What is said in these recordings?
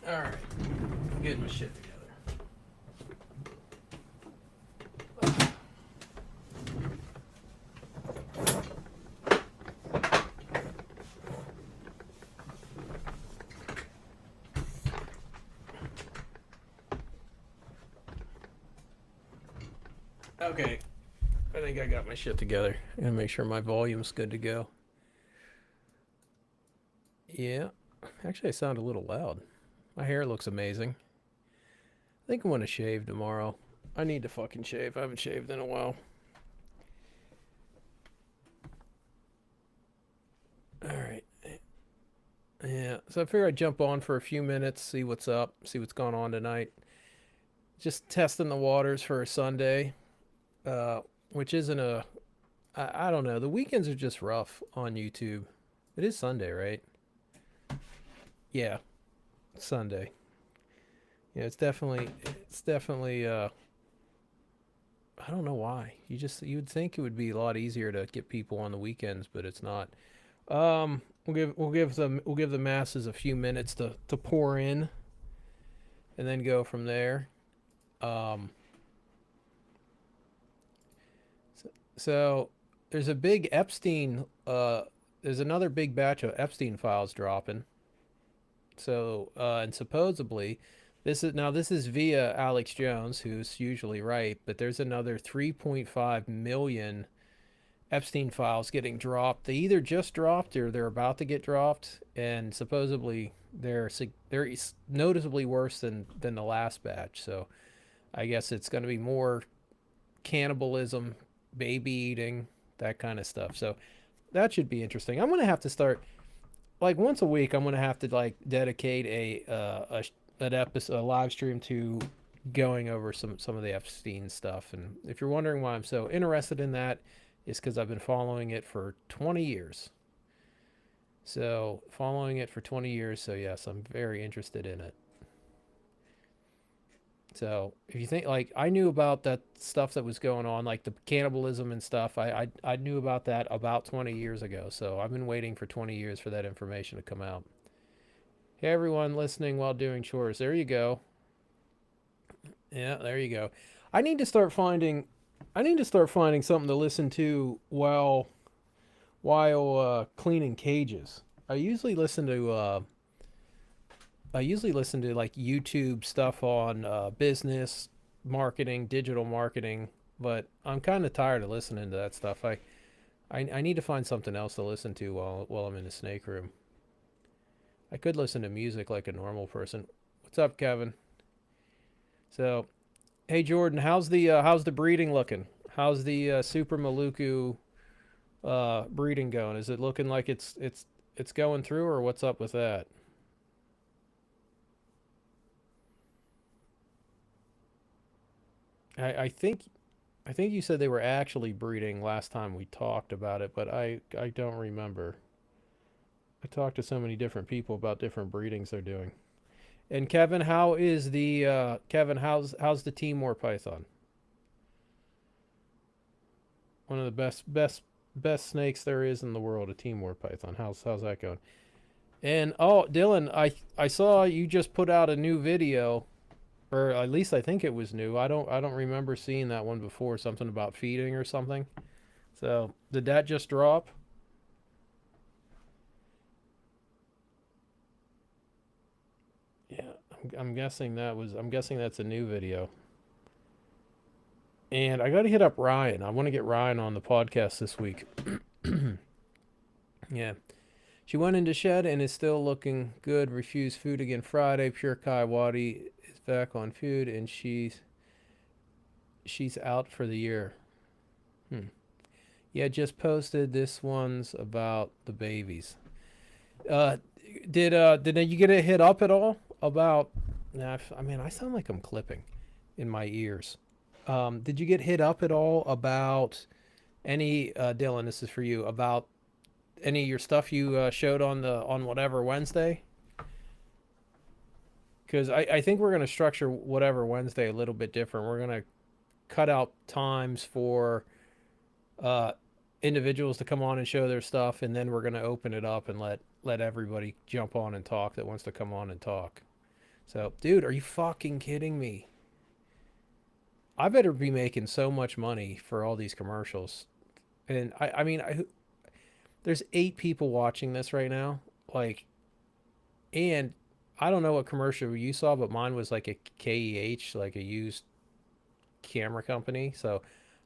Alright. I'm getting my shit together. Okay. I think I got my shit together. I'm gonna make sure my volume's good to go. Yeah. Actually, I sound a little loud. My hair looks amazing. I think I'm gonna shave tomorrow. I need to fucking shave. I haven't shaved in a while. Alright. Yeah. So I figure I'd jump on for a few minutes, see what's up, see what's going on tonight. Just testing the waters for a Sunday, uh, which isn't a. I don't know. The weekends are just rough on YouTube. It is Sunday, right? Yeah, Sunday. Yeah, it's definitely I don't know why. You would think it would be a lot easier to get people on the weekends, but it's not. We'll give the masses a few minutes to pour in, and then go from there. Um, so there's a big Epstein. There's another big batch of Epstein files dropping. So and supposedly this is via Alex Jones, who's usually right, but there's another 3.5 million Epstein files getting dropped. They either just dropped or they're about to get dropped, and supposedly they're noticeably worse than the last batch. So I guess it's going to be more cannibalism, baby eating, that kind of stuff. So that should be interesting. I'm going to have to start like once a week. I'm going to have to like dedicate an episode, a live stream to going over some of the Epstein stuff. And if you're wondering why I'm so interested in that, is because I've been following it for 20 years. So following it for 20 years. So yes, I'm very interested in it. So if you think like I knew about that stuff that was going on, like the cannibalism and stuff, I knew about that about 20 years ago. So I've been waiting for 20 years for that information to come out. Hey everyone listening while doing chores, there you go. Yeah, there you go. I need to start finding I need to start finding something to listen to while cleaning cages. I usually listen to like YouTube stuff on business, marketing, digital marketing, but I'm kind of tired of listening to that stuff. I need to find something else to listen to while I'm in the snake room. I could listen to music like a normal person. What's up, Kevin? So, hey Jordan, how's the breeding looking? How's the Super Maluku breeding going? Is it looking like it's going through, or what's up with that? I think you said they were actually breeding last time we talked about it, but I don't remember. I talked to so many different people about different breedings they're doing. And Kevin, how's the Timor Python? One of the best snakes there is in the world, a Timor Python. How's that going? And oh, Dylan, I saw you just put out a new video, or at least I think it was new. I don't remember seeing that one before. Something about feeding or something. So did that just drop? Yeah, I'm guessing I'm guessing that's a new video. And I got to hit up Ryan. I want to get Ryan on the podcast this week. Yeah. She went into shed and is still looking good. Refused food again Friday. Pure Kai Wadi is back on food and she's out for the year. Hmm. Yeah, just posted this one's about the babies. Uh, did you get a hit up at all about? Nah, I mean, I sound like I'm clipping in my ears. Did you get hit up at all about any Dylan? This is for you about any of your stuff you showed on whatever Wednesday? Because I think we're gonna structure whatever Wednesday a little bit different. We're gonna cut out times for uh, individuals to come on and show their stuff, and then we're gonna open it up and let everybody jump on and talk that wants to come on and talk. So, dude, are you fucking kidding me? I better be making so much money for all these commercials. And I mean, there's 8 people watching this right now. Like, and I don't know what commercial you saw, but mine was like a KEH, like a used camera company. So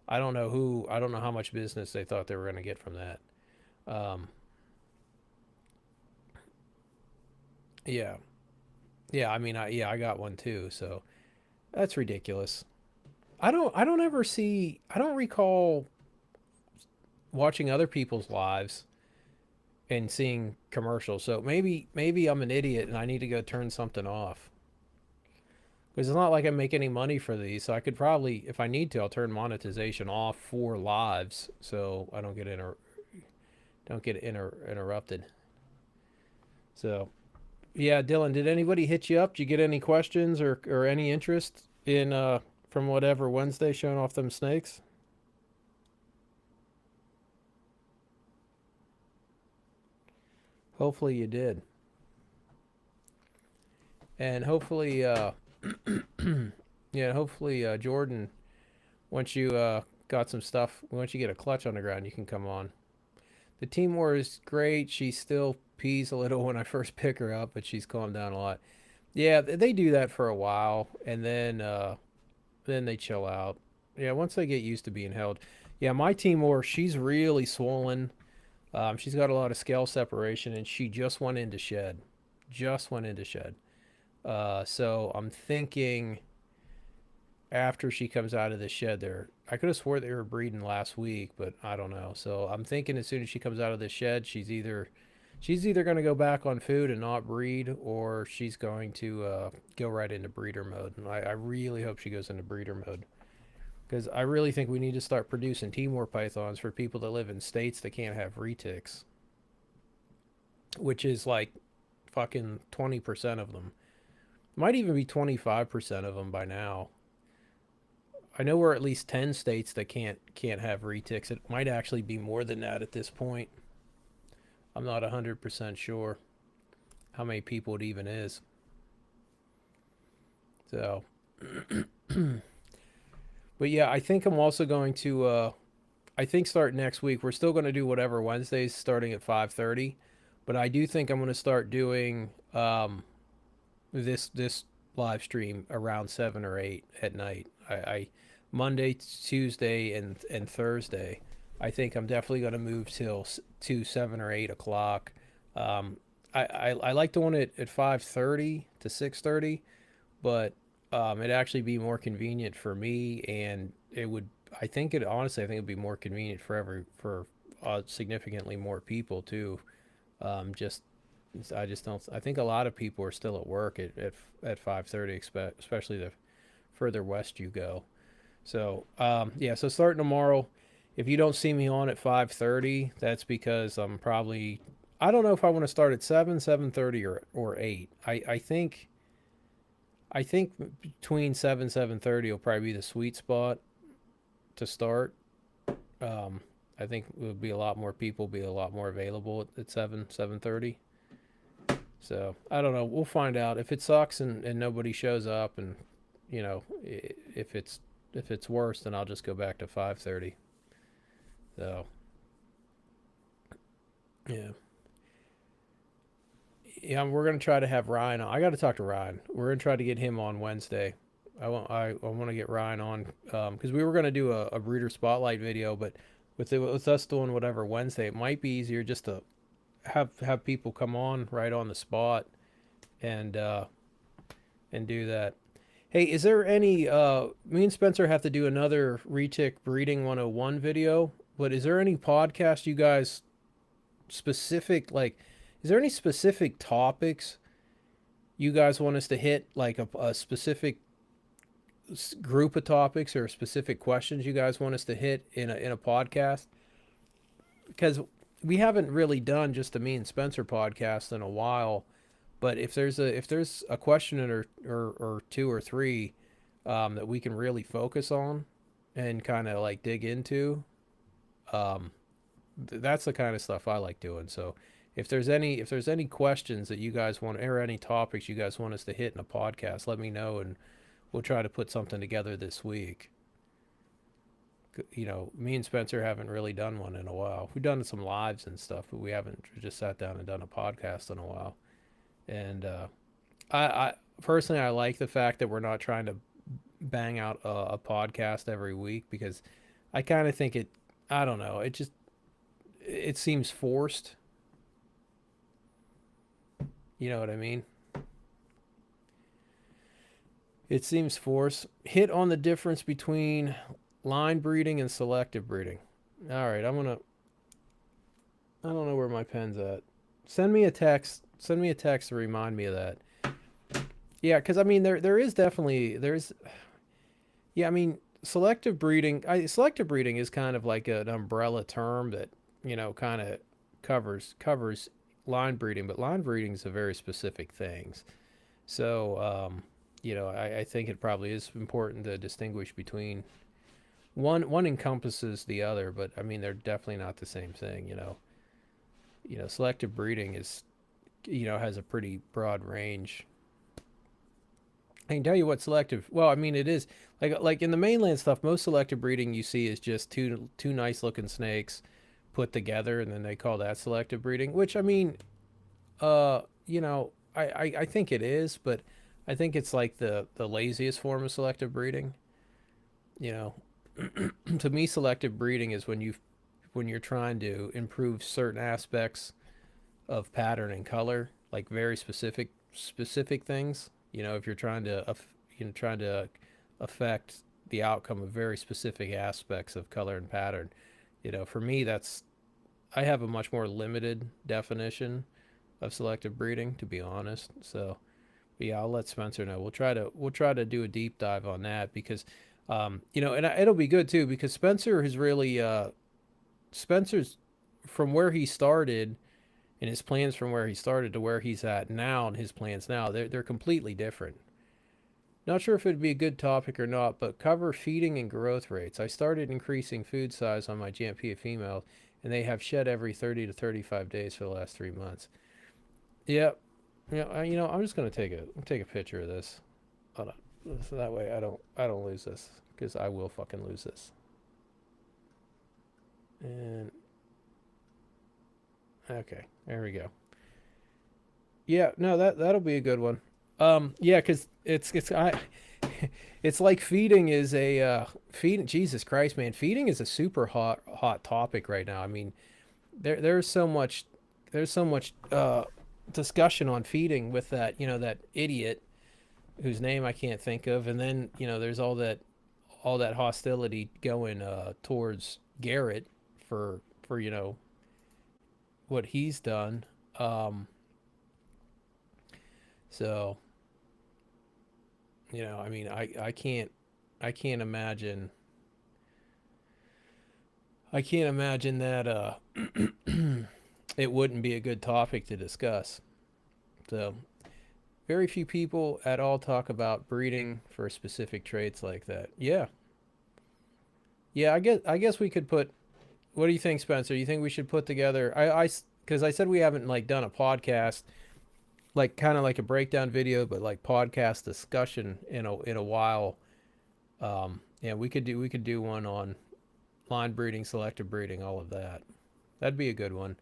I don't know how much business they thought they were going to get from that. Um, yeah. Yeah. I mean, I got one too. So that's ridiculous. I don't ever see, I don't recall watching other people's lives and seeing commercials. So maybe I'm an idiot and I need to go turn something off. Because it's not like I make any money for these, so I could probably, if I need to, I'll turn monetization off for lives, so I don't get interrupted. So yeah, Dylan, did anybody hit you up? Did you get any questions or any interest in from whatever Wednesday showing off them snakes? Hopefully you did, and hopefully yeah, hopefully Jordan, once you got some stuff, once you get a clutch on the ground, you can come on. The team war is great. She still pees a little when I first pick her up, but she's calmed down a lot. Yeah, they do that for a while, and then they chill out. Yeah, once they get used to being held. Yeah, my team war, she's really swollen. She's got a lot of scale separation, and she just went into shed. Just went into shed. So I'm thinking after she comes out of the shed there, I could have swore they were breeding last week, but I don't know. So I'm thinking as soon as she comes out of the shed, she's either going to go back on food and not breed, or she's going to go right into breeder mode. And I really hope she goes into breeder mode because I really think we need to start producing Timor pythons for people that live in states that can't have retics, which is like fucking 20% of them. Might even be 25% of them by now. I know we're at least 10 states that can't have retics. It might actually be more than that at this point. I'm not 100% sure how many people it even is. So, but yeah, I think I'm also going to I think start next week. We're still going to do whatever Wednesdays starting at 5:30, but I do think I'm going to start doing this live stream around 7 or 8 at night. I Monday, Tuesday, and Thursday. I think I'm definitely going to move till to 7 or 8 o'clock. Um, I like doing it at 5:30 to 6:30, but it'd actually be more convenient for me, and it would. I think it honestly, I think it'd be more convenient for significantly more people too. Just I just don't. I think a lot of people are still at work at 5:30, especially the further west you go. So yeah, so starting tomorrow, if you don't see me on at 5:30, that's because I'm probably I don't know if I want to start at 7, 7:30 or 8. I think between 7 7:30 will probably be the sweet spot to start. Um, I think it would be a lot more people be a lot more available at 7 7:30. So I don't know. We'll find out if it sucks and nobody shows up, and you know if it's worse, then I'll just go back to 5:30. So yeah, yeah, we're gonna try to have Ryan on. I got to talk to Ryan. We're gonna try to get him on Wednesday. I want to get Ryan on because we were gonna do a breeder spotlight video, but with us doing whatever Wednesday, it might be easier just to have people come on right on the spot and do that. Hey, is there any me and Spencer have to do another retic breeding 101 video, but is there any podcast you guys specific like is there any specific topics you guys want us to hit like a specific group of topics or specific questions you guys want us to hit in a podcast? Because we haven't really done just a me and Spencer podcast in a while. But if there's a question or two or three that we can really focus on and kind of like dig into, that's the kind of stuff I like doing. So if there's any questions that you guys want, or any topics you guys want us to hit in a podcast, let me know, and we'll try to put something together this week. You know, me and Spencer haven't really done one in a while. We've done some lives and stuff, but we haven't just sat down and done a podcast in a while. And I personally, I like the fact that we're not trying to bang out a podcast every week, because I kind of think it, I don't know, it seems forced. You know what I mean? It seems forced. Hit on the difference between line breeding and selective breeding. All right, I don't know where my pen's at. Send me a text. Send me a text to remind me of that. Yeah, because I mean, there is definitely there's yeah. I mean, selective breeding is kind of like an umbrella term that, you know, kind of covers line breeding, but line breeding is a very specific things. So you know, I think it probably is important to distinguish between one encompasses the other, but I mean, they're definitely not the same thing. You know, selective breeding is, you know, has a pretty broad range. I can tell you what selective. Well, I mean, it is like in the mainland stuff. Most selective breeding you see is just two nice looking snakes put together, and then they call that selective breeding. Which, I mean, you know, I think it is, but I think it's like the laziest form of selective breeding. You know, to me, selective breeding is when you're trying to improve certain aspects of pattern and color, like very specific things. You know, if you're trying to trying to affect the outcome of very specific aspects of color and pattern. You know, for me, that's I have a much more limited definition of selective breeding, to be honest. So, but yeah, I'll let Spencer know. We'll try to do a deep dive on that, because you know, and it'll be good too, because Spencer has really Spencer's from where he started, and his plans from where he started to where he's at now, and his plans now, they're completely different. Not sure if it'd be a good topic or not, but cover feeding and growth rates. I started increasing food size on my GMP female, and they have shed every 30 to 35 days for the last 3 months. Yep. Yeah, you know, I'm just gonna take a picture of this. Hold on. So that way I don't lose this, because I will fucking lose this. And okay, there we go. Yeah, no, that'll be a good one. Yeah, because it's like feeding is a feeding. Jesus Christ, man, feeding is a super hot topic right now. I mean, there's so much discussion on feeding with that, you know, that idiot whose name I can't think of, and then, you know, there's all that hostility going towards Garrett for, you know, what he's done. Um, so you know, I mean, I can't imagine I can't imagine that it wouldn't be a good topic to discuss. So very few people at all talk about breeding for specific traits like that. Yeah, yeah. I guess we could put. What do you think, Spencer? You think we should put together? Because I said we haven't like done a podcast, like kind of like a breakdown video, but like podcast discussion in a while. Yeah, we could do one on line breeding, selective breeding, all of that. That'd be a good one.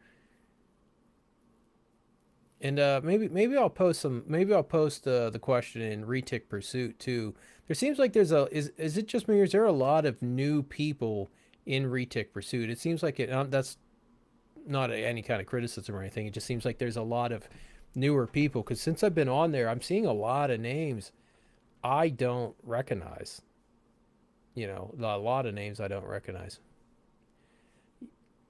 And maybe I'll post the question in Retic Pursuit too. There seems like there's a is it just me, or is there a lot of new people in Retic Pursuit? It seems like it that's not any kind of criticism or anything. It just seems like there's a lot of newer people, because since I've been on there, I'm seeing a lot of names I don't recognize. You know, a lot of names I don't recognize.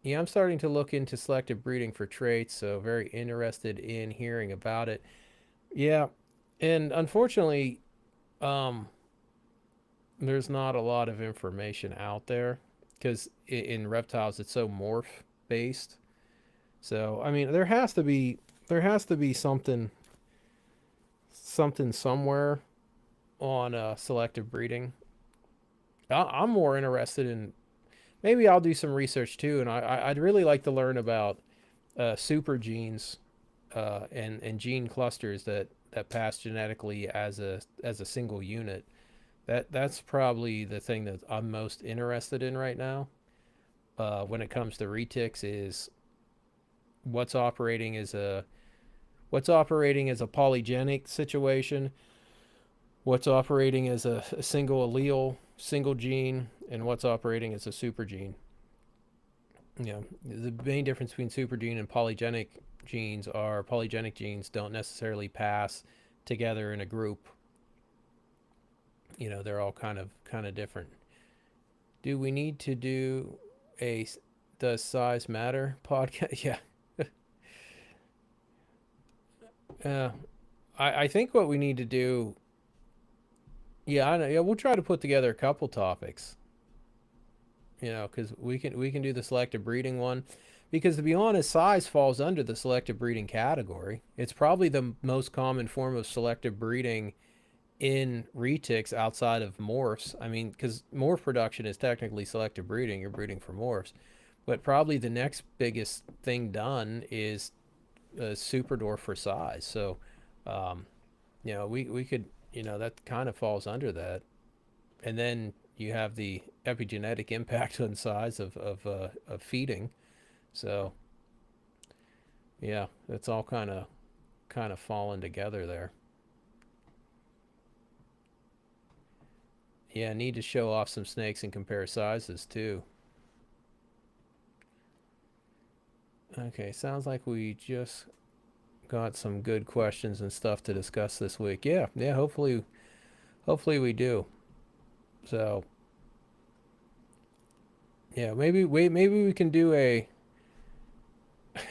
Yeah, I'm starting to look into selective breeding for traits, so very interested in hearing about it. Yeah, and unfortunately, um, there's not a lot of information out there, because in reptiles it's so morph based. So I mean, there has to be something somewhere on selective breeding. I'm more interested in, maybe I'll do some research too, and I'd really like to learn about super genes and gene clusters that pass genetically as a single unit. That's probably the thing that I'm most interested in right now. When it comes to retics, is what's operating as a what's operating as a polygenic situation, what's operating as a single allele, single gene, and what's operating as a super gene. You know, the main difference between super gene and polygenic genes are polygenic genes don't necessarily pass together in a group. You know, they're all kind of different. Do we need to do a does size matter podcast? Yeah. uh, I think what we need to do, yeah, I know, yeah, we'll try to put together a couple topics, you know, because we can do the selective breeding one, because to be honest, size falls under the selective breeding category. It's probably the most common form of selective breeding in retics outside of morphs. I mean, because morph production is technically selective breeding, you're breeding for morphs, but probably the next biggest thing done is superdwarf for size. So, um, you know, we could, you know, that kind of falls under that. And then you have the epigenetic impact on size of feeding. So yeah, it's all kind of falling together there. Yeah, need to show off some snakes and compare sizes too. Okay, sounds like we just got some good questions and stuff to discuss this week. Yeah, yeah, hopefully we do. So, yeah, maybe we can do a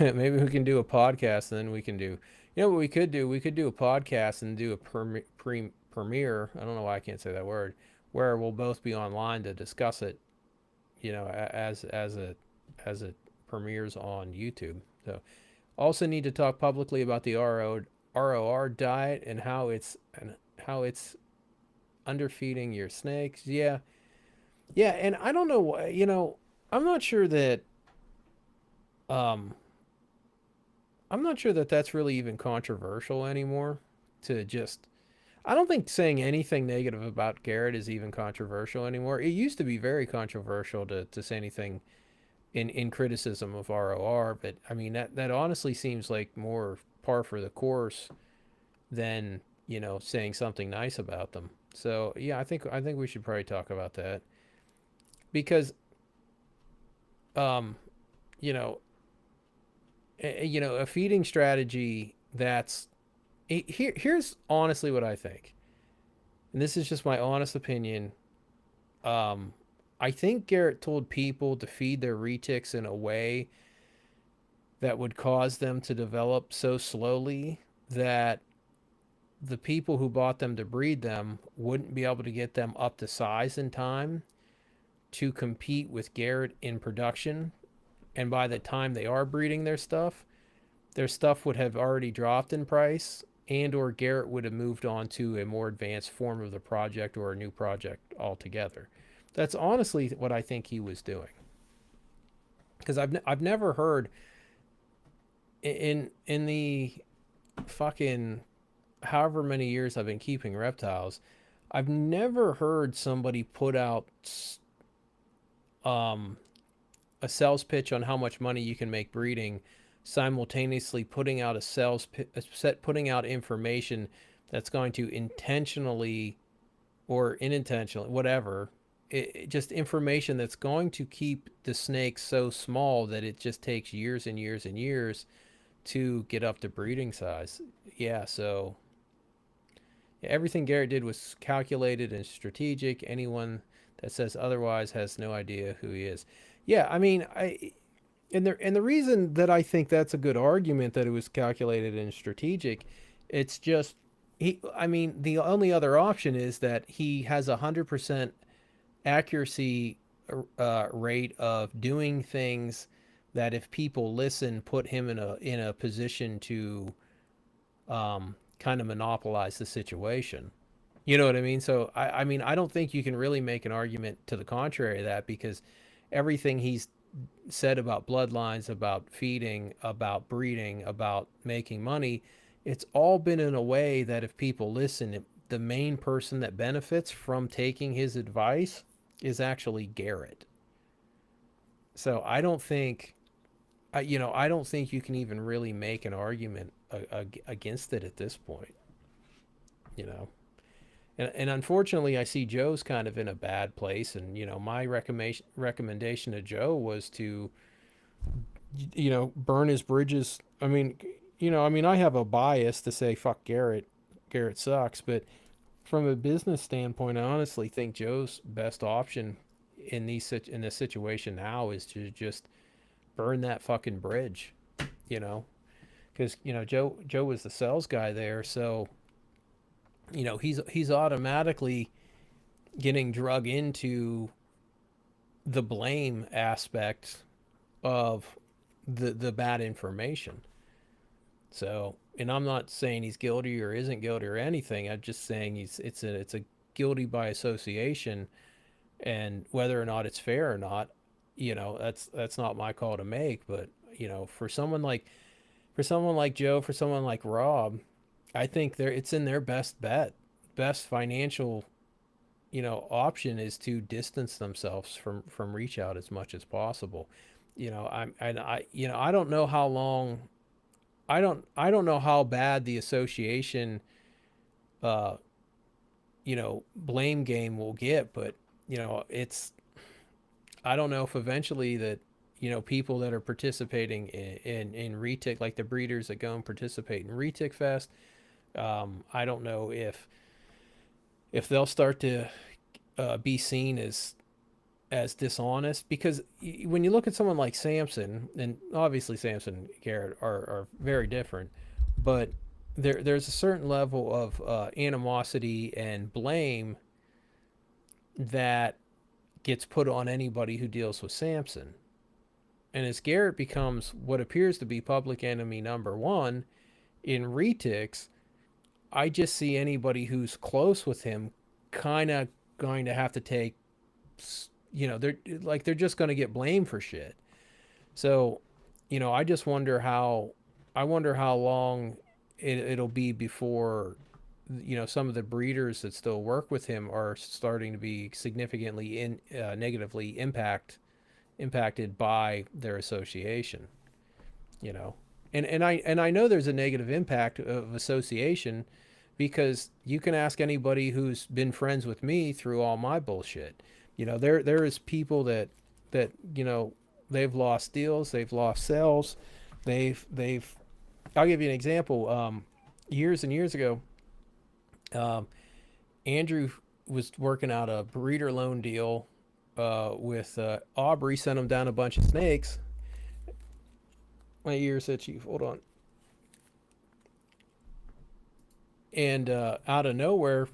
maybe we can do a podcast, and then we can do, you know what we could do? We could do a podcast and do a premiere. I don't know why I can't say that word, where we'll both be online to discuss it, you know, as it premieres on YouTube. So also need to talk publicly about the ROR diet and how it's underfeeding your snakes. Yeah. Yeah, and I don't know why, you know, I'm not sure that um I'm not sure that that's really even controversial anymore to just I don't think saying anything negative about Garrett is even controversial anymore. It used to be very controversial to say anything in criticism of ROR, but I mean that honestly seems like more par for the course than, you know, saying something nice about them. So yeah, I think we should probably talk about that because um you know you know, a feeding strategy that's here's honestly what I think, and this is just my honest opinion. Um, I think Garrett told people to feed their retics in a way that would cause them to develop so slowly that the people who bought them to breed them wouldn't be able to get them up to size in time to compete with Garrett in production. And by the time they are breeding their stuff would have already dropped in price, and or Garrett would have moved on to a more advanced form of the project or a new project altogether. That's honestly what I think he was doing. Because I've never heard in the fucking however many years I've been keeping reptiles, I've never heard somebody put out um, a sales pitch on how much money you can make breeding, simultaneously putting out putting out information that's going to intentionally or unintentionally, whatever, just information that's going to keep the snake so small that it just takes years and years and years to get up to breeding size. Yeah, so yeah, everything Garrett did was calculated and strategic. Anyone that says otherwise has no idea who he is. Yeah, I mean, the reason that I think that's a good argument that it was calculated and strategic, it's just he. I mean, the only other option is that he has 100% accuracy rate of doing things that if people listen, put him in a position to kind of monopolize the situation. You know what I mean? So I mean I don't think you can really make an argument to the contrary of that because everything said about bloodlines, about feeding, about breeding, about making money, it's all been in a way that if people listen, the main person that benefits from taking his advice is actually Garrett. So I don't think, I don't think you can even really make an argument against it at this point. You know, and unfortunately, I see Joe's kind of in a bad place. And my recommendation to Joe was to burn his bridges. I mean, I have a bias to say fuck Garrett. Garrett sucks, but from a business standpoint, I honestly think Joe's best option in this situation now is to just burn that fucking bridge. You know, because Joe was the sales guy there, so he's automatically getting drug into the blame aspect of the bad information. So, and I'm not saying he's guilty or isn't guilty or anything. I'm just saying it's a guilty by association, and whether or not it's fair or not, that's not my call to make. But for someone like Joe, for someone like Rob, I think it's in their best bet, best financial option is to distance themselves from reach out as much as possible. I don't know how long, I don't know how bad the association uh blame game will get, but it's, I don't know if eventually that people that are participating in retic, like the breeders that go and participate in Retic Fest, I don't know if they'll start to be seen as dishonest, because when you look at someone like Samson, and obviously Samson and Garrett are very different, but there's a certain level of animosity and blame that gets put on anybody who deals with Samson. And as Garrett becomes what appears to be public enemy number one in Retics, I just see anybody who's close with him kind of going to have to take, they're just going to get blamed for shit. So, I just wonder how long it'll be before some of the breeders that still work with him are starting to be significantly negatively impacted by their association. You know, and I know there's a negative impact of association, because you can ask anybody who's been friends with me through all my bullshit. There is people that they've lost deals, they've lost sales, they've. I'll give you an example. Years and years ago, Andrew was working out a breeder loan deal with Aubrey, sent him down a bunch of snakes. My ear said, Chief, hold on. And out of nowhere,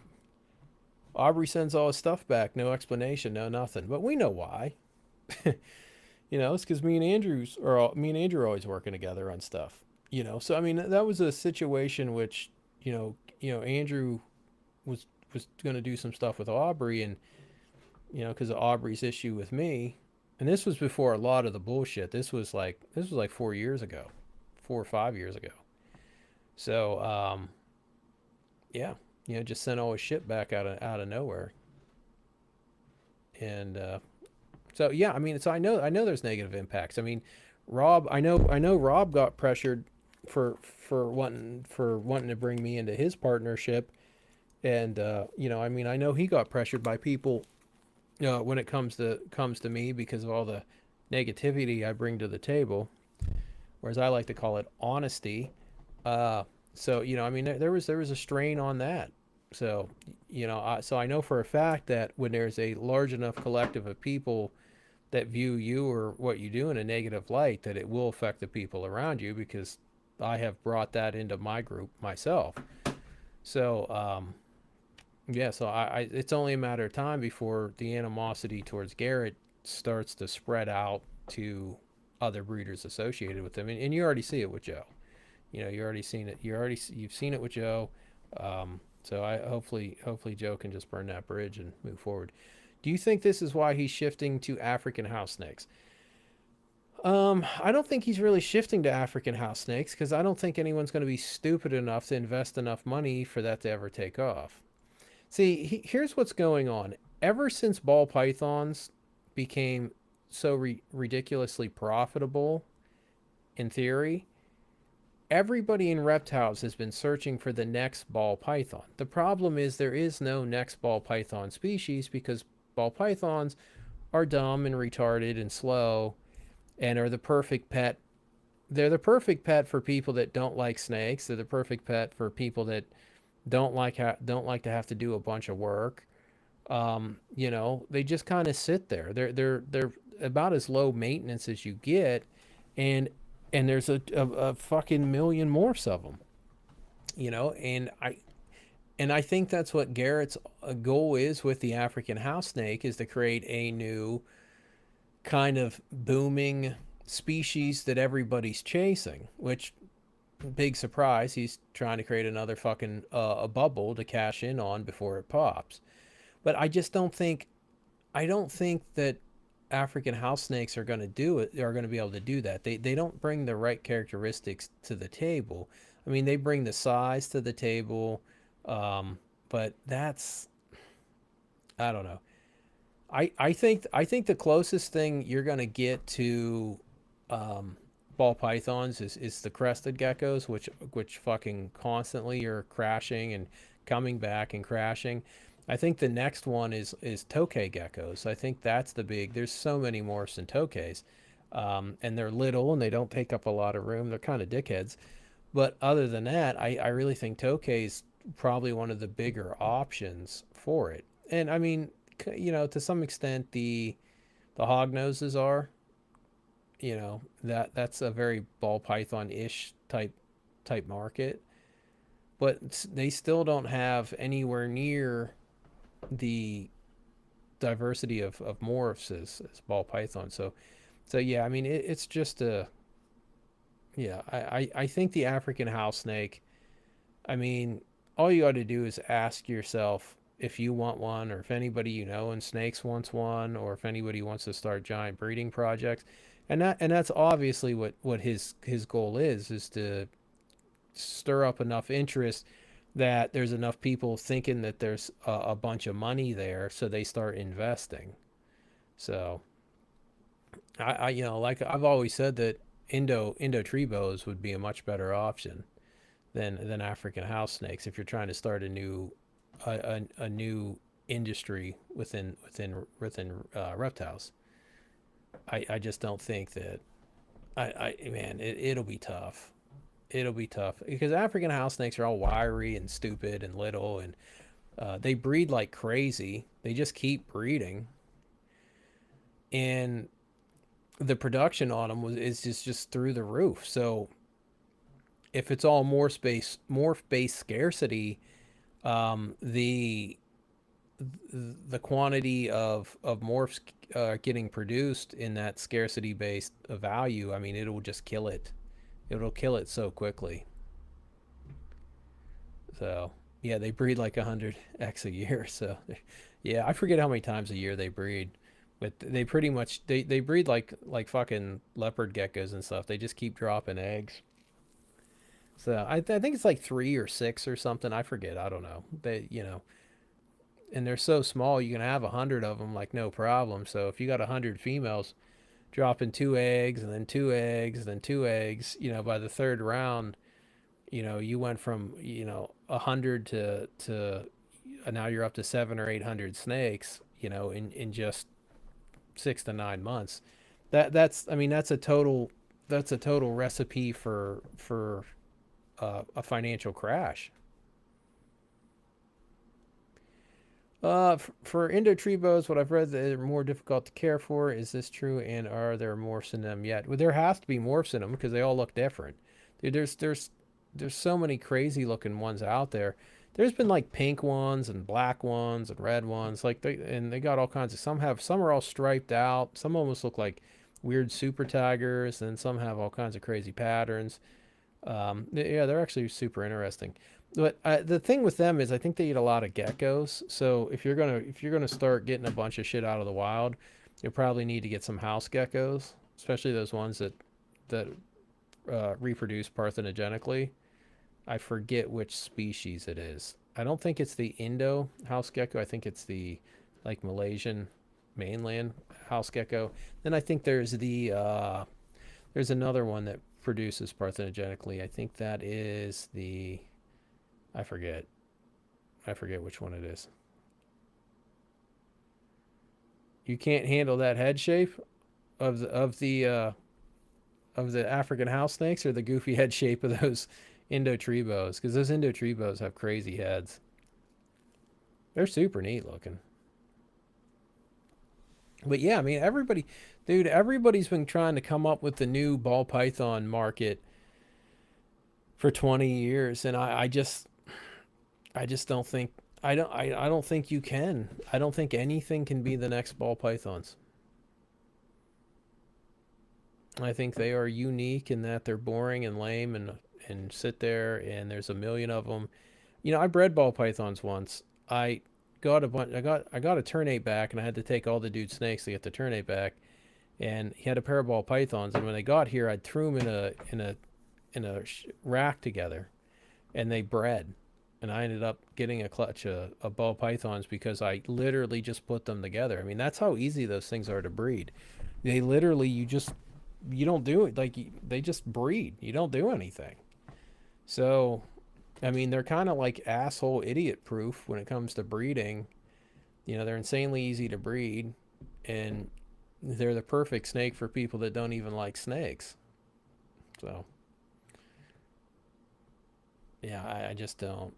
Aubrey sends all his stuff back. No explanation, no nothing. But we know why. It's because me and Andrew are always working together on stuff. So I mean, that was a situation which Andrew was going to do some stuff with Aubrey, and because of Aubrey's issue with me, and this was before a lot of the bullshit. This was like 4 years ago, 4 or 5 years ago. So yeah, just sent all his shit back out of nowhere. And so yeah, I mean, so I know there's negative impacts. I mean, Rob, I know Rob got pressured for wanting to bring me into his partnership, and I mean, I know he got pressured by people when it comes to me, because of all the negativity I bring to the table, whereas I like to call it honesty. So I mean, there was a strain on that. So so I know for a fact that when there's a large enough collective of people that view you or what you do in a negative light, that it will affect the people around you, because I have brought that into my group myself. So yeah, so I it's only a matter of time before the animosity towards Garrett starts to spread out to other breeders associated with him, and you already see it with Joe. You already seen it. You've seen it with Joe. So I hopefully Joe can just burn that bridge and move forward. Do you think this is why he's shifting to African house snakes? I don't think he's really shifting to African house snakes because I don't think anyone's going to be stupid enough to invest enough money for that to ever take off. See, here's what's going on. Ever since ball pythons became so ridiculously profitable in theory, everybody in reptiles has been searching for the next ball python. The problem is there is no next ball python species because ball pythons are dumb and retarded and slow and are the perfect pet. They're the perfect pet for people that don't like snakes. They're the perfect pet for people that don't like to have to do a bunch of work. You know, they just kind of sit there. They're about as low maintenance as you get, and there's a fucking million morphs of them. You know, and I think that's what Garrett's goal is with the African house snake is to create a new kind of booming species that everybody's chasing. Which big surprise, he's trying to create another fucking a bubble to cash in on before it pops. But I just don't think I don't think that African house snakes are going to do it are going to be able to do that. They don't bring the right characteristics to the table. I mean, they bring the size to the table, but that's I don't know. I think the closest thing you're going to get to um, ball pythons is the crested geckos, which fucking constantly are crashing and coming back and crashing. I think the next one is tokay geckos. I think that's the big. There's so many morphs in tokays, and they're little and they don't take up a lot of room. They're kind of dickheads. But other than that, I really think tokay's probably one of the bigger options for it. And I mean, you know, to some extent, the hog noses are, you know, that's a very ball python ish type market, but they still don't have anywhere near the diversity of morphs as ball python. So yeah, I mean it's just a yeah. I think the African house snake. I mean, all you got to do is ask yourself if you want one, or if anybody you know in snakes wants one, or if anybody wants to start giant breeding projects, and that's obviously what his goal is to stir up enough interest that there's enough people thinking that there's a bunch of money there, so they start investing. So I you know, like I've always said that Indo tree boas would be a much better option than African house snakes if you're trying to start a new industry within reptiles. I just don't think that I man it'll be tough. It'll be tough because African house snakes are all wiry and stupid and little, and they breed like crazy. They just keep breeding, and the production on them is just through the roof. So if it's all morph based scarcity, the quantity of morphs getting produced in that scarcity based value, I mean, it'll just kill it. It'll kill it so quickly. So yeah, they breed like 100x a year. So yeah, I forget how many times a year they breed, but they pretty much they breed like fucking leopard geckos and stuff. They just keep dropping eggs. So I think it's like 3 or 6 or something. I forget. I don't know. They you know, and they're so small you can have 100 of them like no problem. So if you got 100 females dropping 2 eggs and then 2 eggs, then 2 eggs, you know, by the third round, you know, you went from, you know, 100 to now you're up to 7 or 800 snakes, you know, in just 6 to 9 months. That's I mean that's a total recipe for a financial crash. For Indotribos, what I've read, they're more difficult to care for. Is this true? And are there morphs in them yet? Well, there has to be morphs in them because they all look different. Dude, there's so many crazy looking ones out there. There's been like pink ones and black ones and red ones. They got all kinds of. Some are all striped out. Some almost look like weird super tigers, and some have all kinds of crazy patterns. Yeah, they're actually super interesting. But the thing with them is, I think they eat a lot of geckos. So if you're gonna start getting a bunch of shit out of the wild, you'll probably need to get some house geckos. especially those ones that reproduce parthenogenically. I forget which species it is. I don't think it's the Indo house gecko. I think it's the like Malaysian mainland house gecko. Then I think there's another one that produces parthenogenically. I think that is the I forget. I forget which one it is. You can't handle that head shape of the African house snakes, or the goofy head shape of those Indotribos, because those Indotribos have crazy heads. They're super neat looking. But yeah, I mean, dude, everybody's been trying to come up with the new ball python market for 20 years, and I just don't think I don't think you can. I don't think anything can be the next ball pythons. I think they are unique in that they're boring and lame and sit there and there's a million of them. You know, I bred ball pythons once. I got a bunch. I got a ternate back, and I had to take all the dude's snakes to get the ternate back. And he had a pair of ball pythons, and when they got here, I threw them in a rack together, and they bred. And I ended up getting a clutch of ball pythons because I literally just put them together. I mean, that's how easy those things are to breed. They literally, you don't do it like they just breed. You don't do anything. So, I mean, they're kind of like asshole idiot proof when it comes to breeding. You know, they're insanely easy to breed, and they're the perfect snake for people that don't even like snakes. So, yeah, I just don't.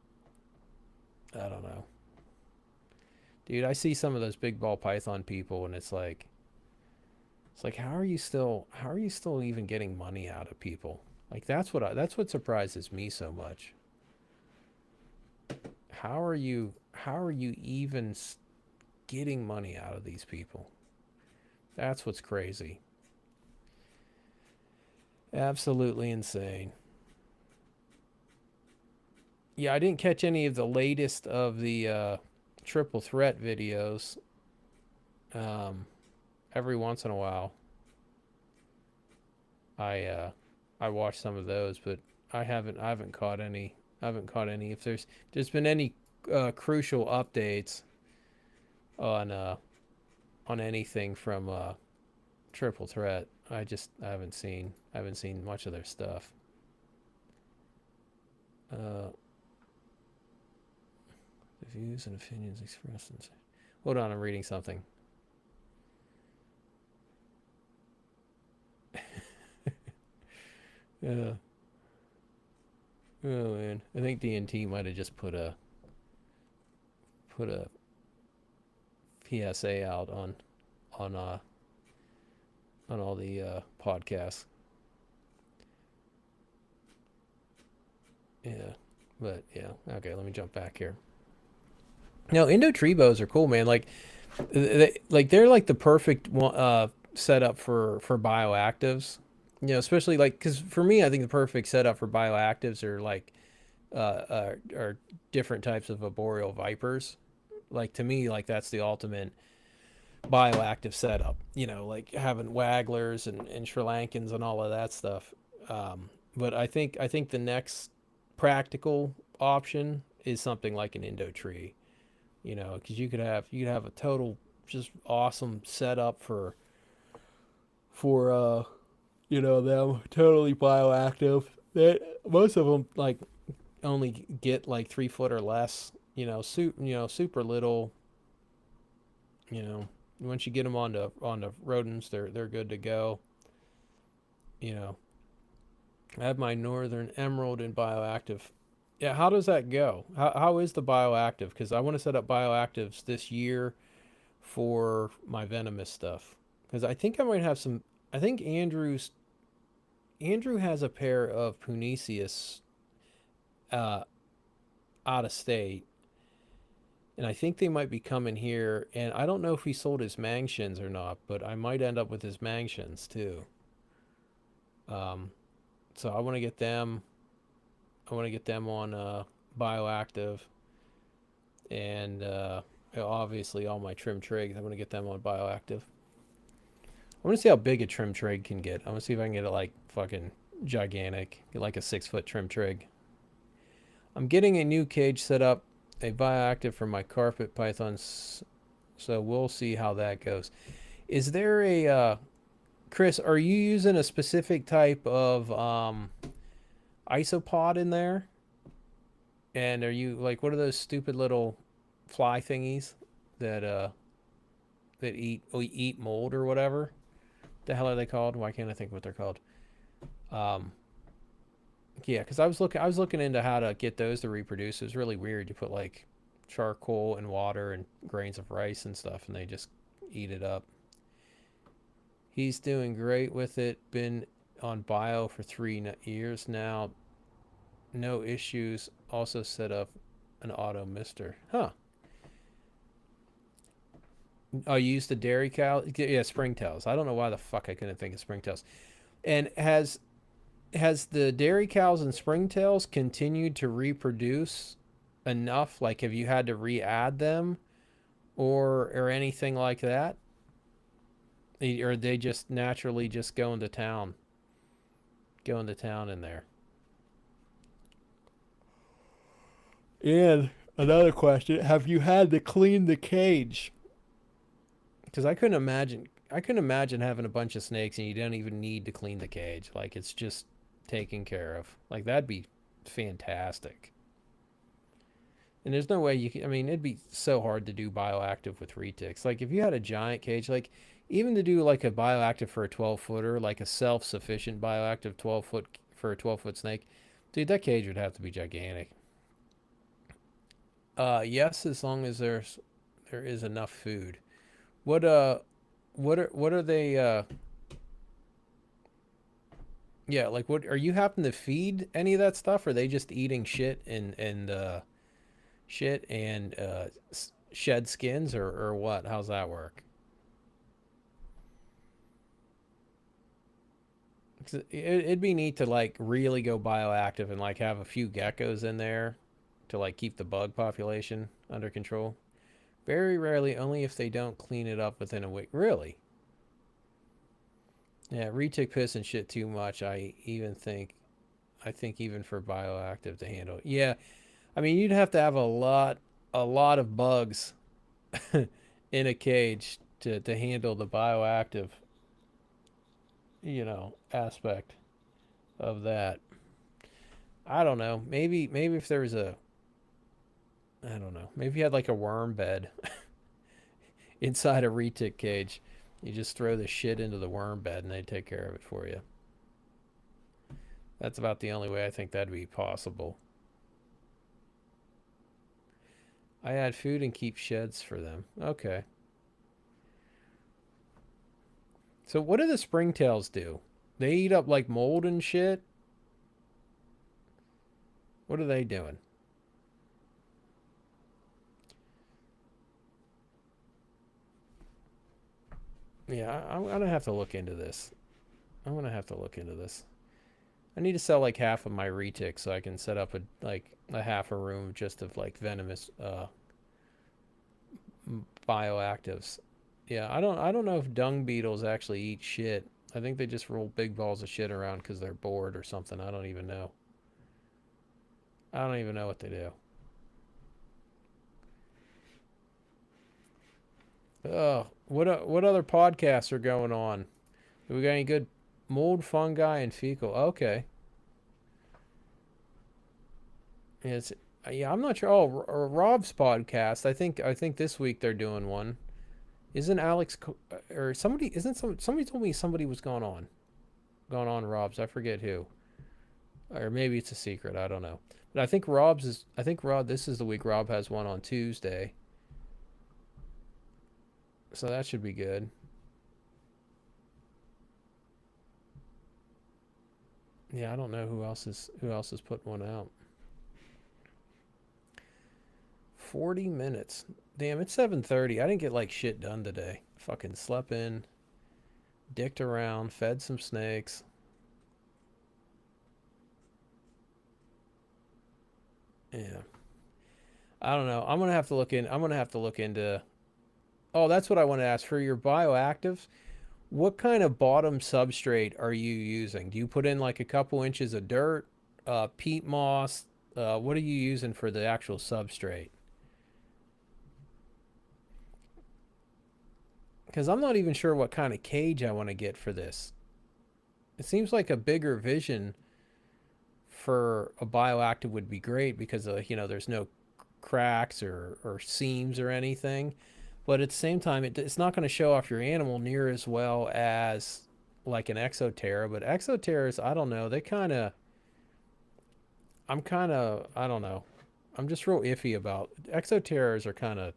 I don't know. Dude, I see some of those big ball python people, and it's like how are you still even getting money out of people? Like that's what surprises me so much. How are you even getting money out of these people? That's what's crazy. Absolutely insane. Yeah, I didn't catch any of the latest of the triple threat videos. Um, every once in a while, I uh, I watch some of those, but I haven't caught any. I haven't caught any. If there's been any crucial updates on on anything from triple threat, I haven't seen much of their stuff. Uh, the views and opinions expressed in. Hold on, I'm reading something. Yeah. Oh man, I think DNT might have just put a PSA out on uh on all the podcasts. Yeah, but yeah. Okay, let me jump back here. No, Indotribos are cool, man. They're like the perfect setup for bioactives. You know, especially like because for me, I think the perfect setup for bioactives are like are different types of arboreal vipers. Like to me, like that's the ultimate bioactive setup. You know, like having wagglers and Sri Lankans and all of that stuff. But I think the next practical option is something like an Indo tree. You know, because you could have a total just awesome setup for you know them totally bioactive. They, most of them like only get like 3 foot or less. You know, super little. You know, once you get them onto rodents, they're good to go. You know, I have my northern emerald in bioactive. Yeah, how does that go? How is the bioactive? Because I want to set up bioactives this year for my venomous stuff. Because I think I might have some. I think Andrew has a pair of Punesius uh, out of state, and I think they might be coming here. And I don't know if he sold his Mangshins or not, but I might end up with his Mangshins too. Um, so I want to get them. I want to get them on bioactive, and obviously all my trim trigs. I want to get them on bioactive. I want to see how big a trim trig can get. I want to see if I can get it like fucking gigantic, get like a 6 foot trim trig. I'm getting a new cage set up, a bioactive for my carpet pythons, so we'll see how that goes. Is there a Chris? Are you using a specific type of isopod in there? And are you like what are those stupid little fly thingies that that eat mold or whatever? The hell are they called? Why can't I think what they're called? Um, yeah, because I was looking into how to get those to reproduce. It was really weird. You put like charcoal and water and grains of rice and stuff, and they just eat it up. He's doing great with it. Been on bio for 3 years now. No issues. Also set up an auto mister. Huh. Oh, you used the dairy cow? Yeah, springtails. I don't know why the fuck I couldn't think of springtails. And has the dairy cows and springtails continued to reproduce enough? Like, have you had to re-add them or anything like that? Or are they just naturally just going to town in there? And another question: have you had to clean the cage? Because I couldn't imagine having a bunch of snakes and you don't even need to clean the cage. Like it's just taken care of. Like that'd be fantastic. And there's no way you can. I mean, it'd be so hard to do bioactive with retics. Like if you had a giant cage, like even to do like a bioactive for a 12 footer, like a self-sufficient bioactive 12 foot for a 12 foot snake, dude, that cage would have to be gigantic. Yes, as long as there is enough food. What what are they yeah, like what are you happen to feed any of that stuff? Or are they just eating shit and shed skins or what? How's that work? 'Cause it'd be neat to like really go bioactive and like have a few geckos in there to like keep the bug population under control. Very rarely, only if they don't clean it up within a week. Really? Yeah, retic piss and shit too much. I think even for bioactive to handle. Yeah, I mean you'd have to have a lot of bugs in a cage to handle the bioactive, aspect of that. I don't know. Maybe if there was a I don't know. Maybe you had like a worm bed inside a retic cage. You just throw the shit into the worm bed and they take care of it for you. That's about the only way I think that'd be possible. I add food and keep sheds for them. Okay. So what do the springtails do? They eat up like mold and shit? What are they doing? Yeah, I'm gonna have to look into this. I'm gonna have to look into this. I need to sell like half of my retic so I can set up a half a room just of like venomous bioactives. Yeah, I don't know if dung beetles actually eat shit. I think they just roll big balls of shit around because they're bored or something. I don't even know. I don't even know what they do. Oh, what other podcasts are going on? Do we got any good mold, fungi, and fecal? Okay, it's yeah. I'm not sure. Oh, Rob's podcast. I think this week they're doing one. Isn't Alex or somebody? Isn't somebody told me somebody was going on Rob's? I forget who. Or maybe it's a secret. I don't know. But I think Rob's is. I think Rob. This is the week Rob has one on Tuesday. So that should be good. Yeah, I don't know who else is putting one out. 40 minutes. Damn, it's 7:30. I didn't get like shit done today. Fucking slept in, dicked around, fed some snakes. Yeah. I don't know. I'm gonna have to look into. Oh, that's what I want to ask for your bioactives. What kind of bottom substrate are you using? Do you put in like a couple inches of dirt, peat moss? What are you using for the actual substrate? Because I'm not even sure what kind of cage I want to get for this. It seems like a bigger vision for a bioactive would be great because there's no cracks or seams or anything. But at the same time, it's not going to show off your animal near as well as like an Exoterra. But Exoterras, I don't know. I don't know. I'm just real iffy about Exoterras are kind of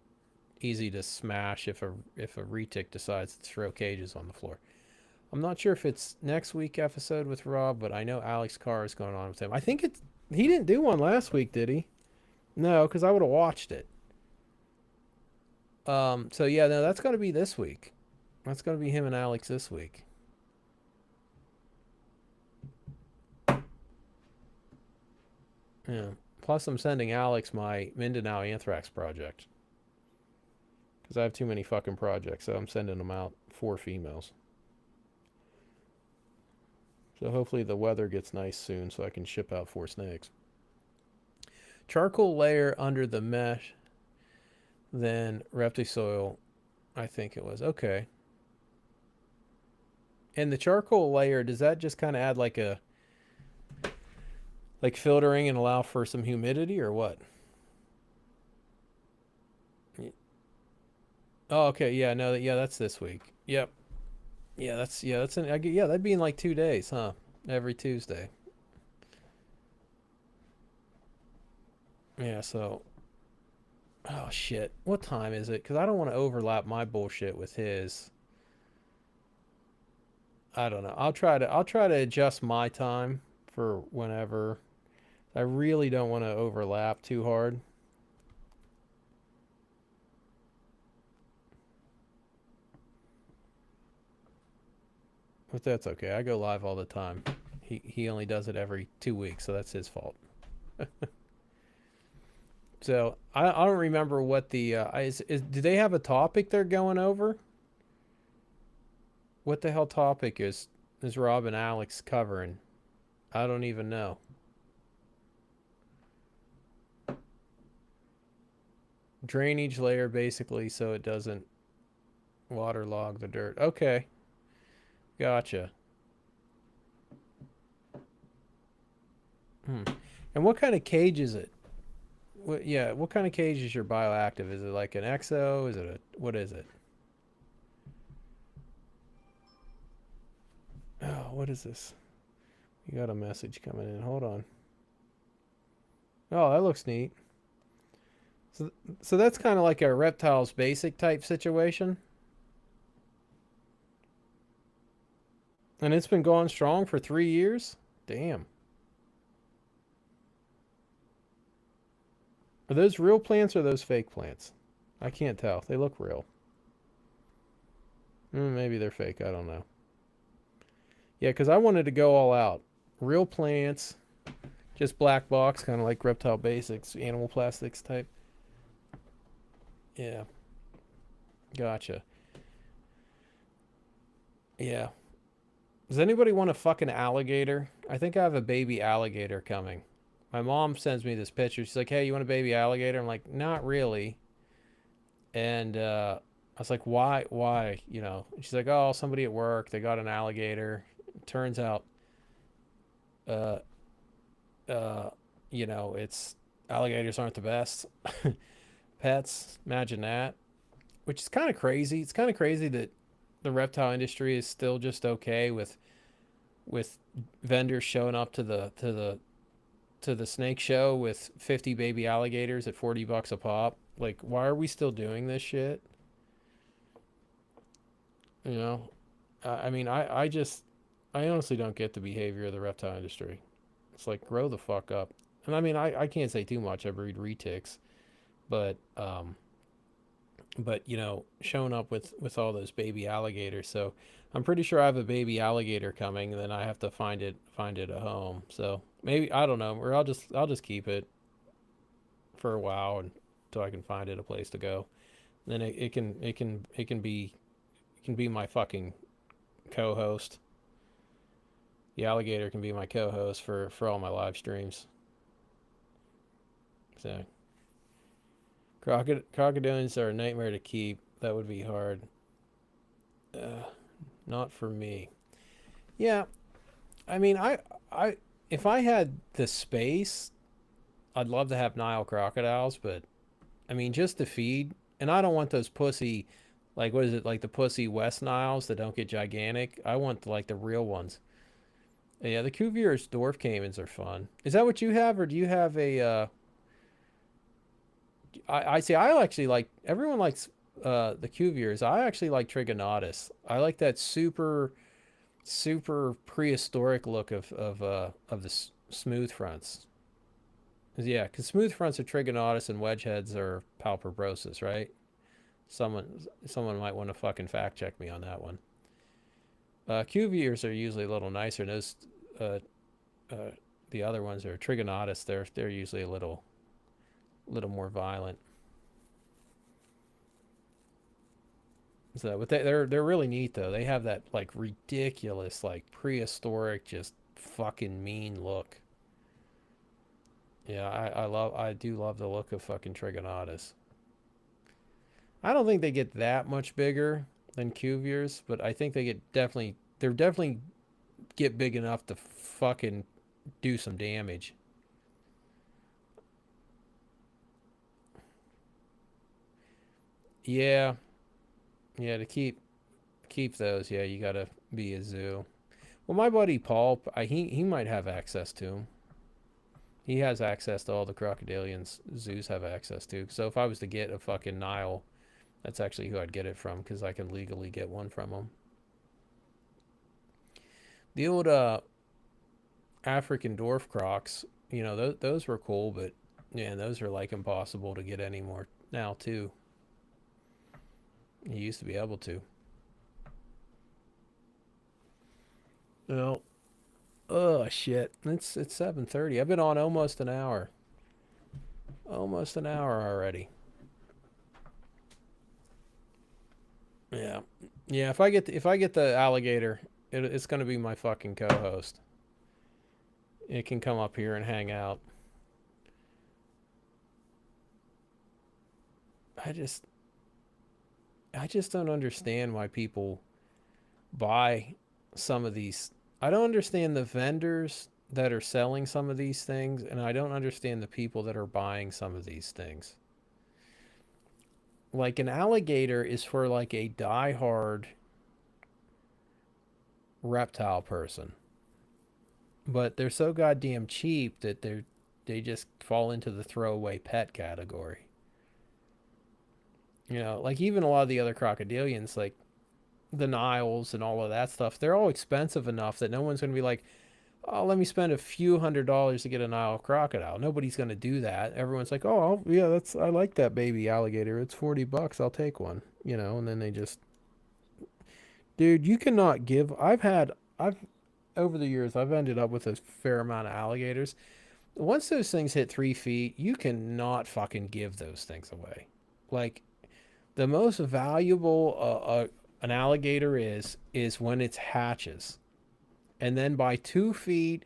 easy to smash if a retic decides to throw cages on the floor. I'm not sure if it's next week episode with Rob, but I know Alex Carr is going on with him. I think he didn't do one last week, did he? No, because I would have watched it. So yeah, no, that's going to be this week. That's going to be him and Alex this week. Yeah. Plus, I'm sending Alex my Mindanao anthrax project because I have too many fucking projects, so I'm sending them out 4 females. So hopefully the weather gets nice soon so I can ship out 4 snakes. Charcoal layer under the mesh, then Reptisoil, I think it was. Okay. And the charcoal layer, does that just kind of add like filtering and allow for some humidity or what? Oh, okay. Yeah, no, yeah, that's this week. Yep. Yeah, that'd be in like 2 days, huh? Every Tuesday. Yeah, so oh shit. What time is it? Cuz I don't want to overlap my bullshit with his. I don't know. I'll try to adjust my time for whenever. I really don't want to overlap too hard. But that's okay. I go live all the time. He only does it every 2 weeks, so that's his fault. So I don't remember what the do they have a topic they're going over? What the hell topic is Rob and Alex covering? I don't even know. Drainage layer basically so it doesn't waterlog the dirt. Okay, gotcha. Hmm. And what kind of cage is it? What kind of cage is your bioactive? Is it like an exo? What is it? Oh, what is this? You got a message coming in. Hold on. Oh, that looks neat. So, so that's kind of like a reptiles basic type situation, and it's been going strong for 3 years. Damn. Are those real plants or are those fake plants? I can't tell. They look real. Maybe they're fake. I don't know. Yeah, because I wanted to go all out. Real plants, just black box, kind of like reptile basics, animal plastics type. Yeah, gotcha. Yeah. Does anybody want a fucking alligator? I think I have a baby alligator coming. My mom sends me this picture. She's like, "Hey, you want a baby alligator?" I'm like, "Not really." And I was like, "Why? Why?" She's like, "Oh, somebody at work, they got an alligator." Turns out, uh, uh, it's alligators aren't the best pets. Imagine that. Which is kind of crazy. It's kind of crazy that the reptile industry is still just okay with vendors showing up to the snake show with 50 baby alligators at $40 a pop. Like, why are we still doing this shit? You know, I mean, I honestly don't get the behavior of the reptile industry. It's like, grow the fuck up. And I mean, I can't say too much. I breed retics, but showing up with all those baby alligators. So I'm pretty sure I have a baby alligator coming, and then I have to find it a home. So maybe I don't know, or I'll just keep it for a while until I can find it a place to go. Then it can be my fucking co-host. The alligator can be my co-host for all my live streams. So crocodilians are a nightmare to keep. That would be hard. Not for me. Yeah, I mean, I, if I had the space, I'd love to have Nile crocodiles, but I mean, just to feed, and I don't want those pussy, like what is it, like the pussy West Niles that don't get gigantic. I want like the real ones. Yeah, the Cuvier's dwarf caimans are fun. Is that what you have, or do you have a? I see. I actually like. Everyone likes the Cuviers. I actually like Trigonotus. I like that super prehistoric look of the smooth fronts. Yeah, because smooth fronts are Trigonotus and wedge heads are Palperbrosus, right? Someone might want to fucking fact check me on that one. Cuviers are usually a little nicer. And those uh, uh, the other ones are Trigonotus. They're usually a little more violent. So, but they're really neat though. They have that like ridiculous, like prehistoric, just fucking mean look. Yeah, I do love the look of fucking Trigonotus. I don't think they get that much bigger than Cuviers, but I think they're definitely get big enough to fucking do some damage. Yeah, yeah, to keep those, yeah, you gotta be a zoo. Well, my buddy Paul, he might have access to them. He has access to all the crocodilians zoos have access to. So if I was to get a fucking Nile, that's actually who I'd get it from because I can legally get one from him. The old African dwarf crocs, those were cool, but yeah, those are like impossible to get anymore now too. You used to be able to. Well, oh shit, it's 7:30. I've been on almost an hour already. Yeah, yeah. If I get the alligator, it's gonna be my fucking co-host. It can come up here and hang out. I just I just don't understand why people buy some of these. I don't understand the vendors that are selling some of these things, and I don't understand the people that are buying some of these things. Like an alligator is for like a die-hard reptile person, but they're so goddamn cheap that they just fall into the throwaway pet category. Like even a lot of the other crocodilians, like the Niles and all of that stuff, they're all expensive enough that no one's going to be like, oh, let me spend a few $100s to get a Nile crocodile. Nobody's going to do that. Everyone's like, oh, yeah, I like that baby alligator. It's $40. I'll take one, and then they just, dude, you cannot give. I've, over the years, I've ended up with a fair amount of alligators. Once those things hit 3 feet, you cannot fucking give those things away. Like, the most valuable an alligator is when it hatches. And then by 2 feet,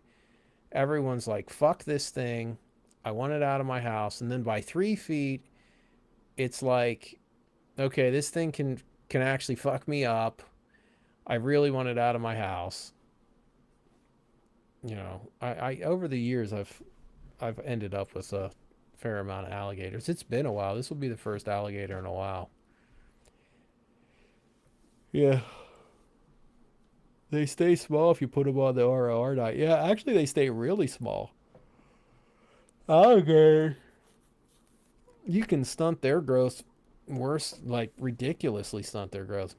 everyone's like, fuck this thing. I want it out of my house. And then by 3 feet, it's like, okay, this thing can actually fuck me up. I really want it out of my house. I over the years I've ended up with a fair amount of alligators. It's been a while. This will be the first alligator in a while. Yeah. They stay small if you put them on the ROR diet. Yeah, actually, they stay really small. Okay. You can stunt their growth worse, like ridiculously stunt their growth.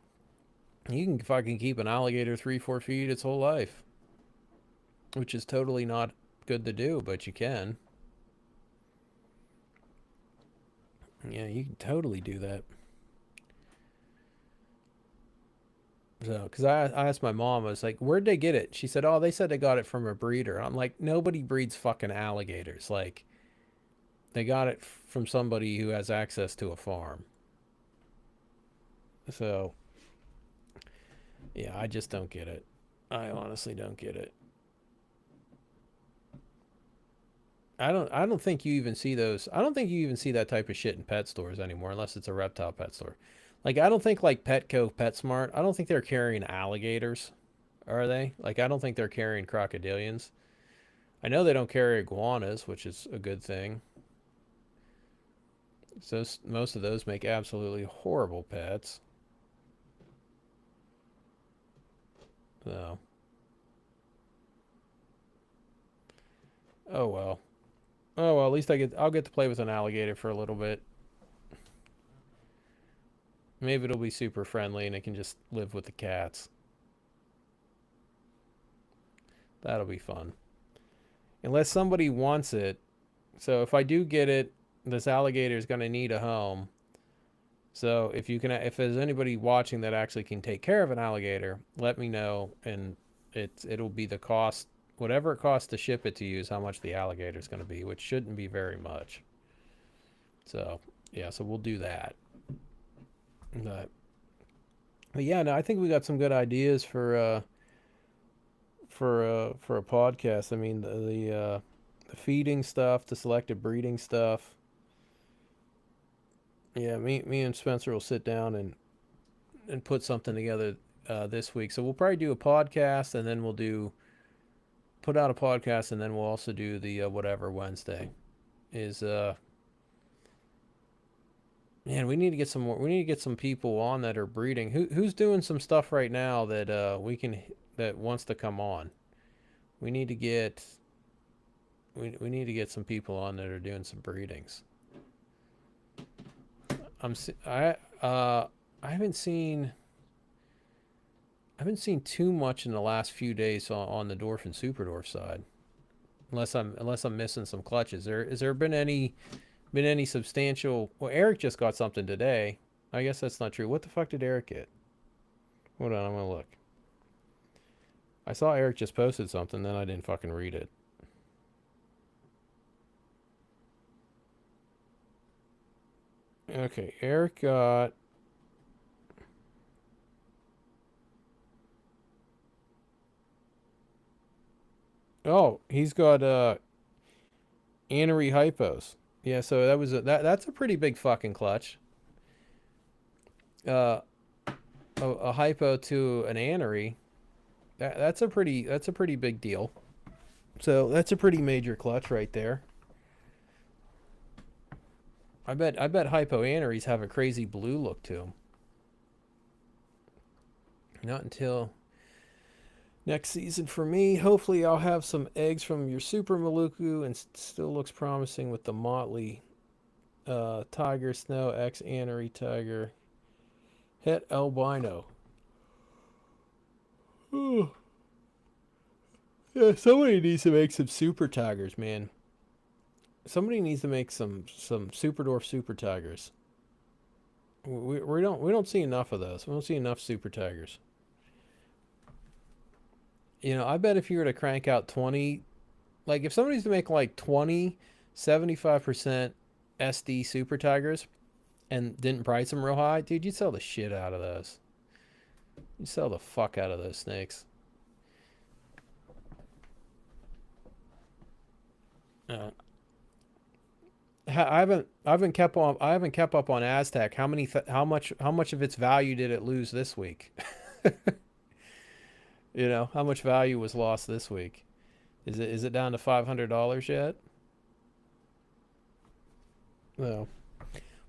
You can fucking keep an alligator 3, 4 feet its whole life, which is totally not good to do, but you can. Yeah, you can totally do that. So, because I asked my mom, I was like, where'd they get it? She said, oh, they said they got it from a breeder. I'm like, nobody breeds fucking alligators. Like, they got it from somebody who has access to a farm. So, Yeah, I just don't get it. I honestly don't get it. I don't think you even see those. I don't think you even see that type of shit in pet stores anymore unless it's a reptile pet store. Like I don't think like Petco, PetSmart, I don't think they're carrying alligators, are they? Like I don't think they're carrying crocodilians. I know they don't carry iguanas, which is a good thing. So most of those make absolutely horrible pets. So, oh well. Oh well, at least I'll get to play with an alligator for a little bit. Maybe it'll be super friendly and it can just live with the cats. That'll be fun. Unless somebody wants it. So if I do get it, this alligator is going to need a home. So if there's anybody watching that actually can take care of an alligator, let me know, and it'll be the cost, whatever it costs to ship it to you is how much the alligator is going to be, which shouldn't be very much. So yeah, so we'll do that. But, but yeah, no, I think we got some good ideas for a podcast. I mean the feeding stuff, the selective breeding stuff. Yeah, me and Spencer will sit down and put something together this week. So we'll probably do a podcast, and then we'll do put out a podcast, and then we'll also do the whatever Wednesday. Is Man, we need to get some more. We need to get some people on that are breeding. Who's doing some stuff right now that that wants to come on. We need to get we need to get some people on that are doing some breedings. I'm I haven't seen too much in the last few days on the Dwarf and Super Dwarf side, unless I'm missing some clutches. There been any substantial? Well, Eric just got something today. I guess that's not true. What the fuck did Eric get? Hold on, I'm gonna look. I saw Eric just posted something, then I didn't fucking read it. Okay, Eric got. Oh, he's got Anery hypos. Yeah, so that's a pretty big fucking clutch. Uh, a hypo to an Anery. That's a pretty big deal. So that's a pretty major clutch right there. I bet hypo Aneries have a crazy blue look to them. Not until next season for me. Hopefully, I'll have some eggs from your Super Maluku, and still looks promising with the Motley Tiger Snow X Anery Tiger Het Albino. Ooh. Yeah, somebody needs to make some Super Tigers, man. Somebody needs to make some Super Dwarf Super Tigers. We don't see enough of those. We don't see enough Super Tigers. I bet if you were to crank out 20, like if somebody's to make like 20, 75% SD Super Tigers and didn't price them real high, dude, you'd sell the shit out of those. You'd sell the fuck out of those snakes. Uh, I haven't kept up on Aztec. How much of its value did it lose this week? How much value was lost this week? Is it down to $500 yet? No.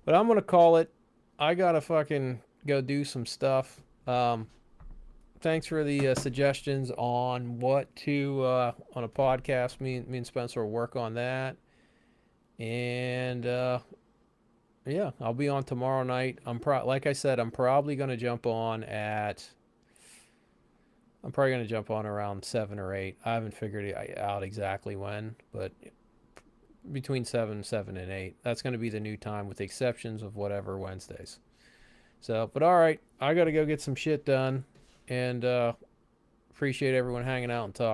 But I'm gonna call it. I gotta fucking go do some stuff. Thanks for the suggestions on what to on a podcast. Me and Spencer will work on that. And yeah, I'll be on tomorrow night. Like I said, I'm probably gonna jump on around 7 or 8. I haven't figured it out exactly when, but between 7 and 8. That's gonna be the new time, with the exceptions of whatever Wednesdays. So, but all right, I gotta go get some shit done, and appreciate everyone hanging out and talking.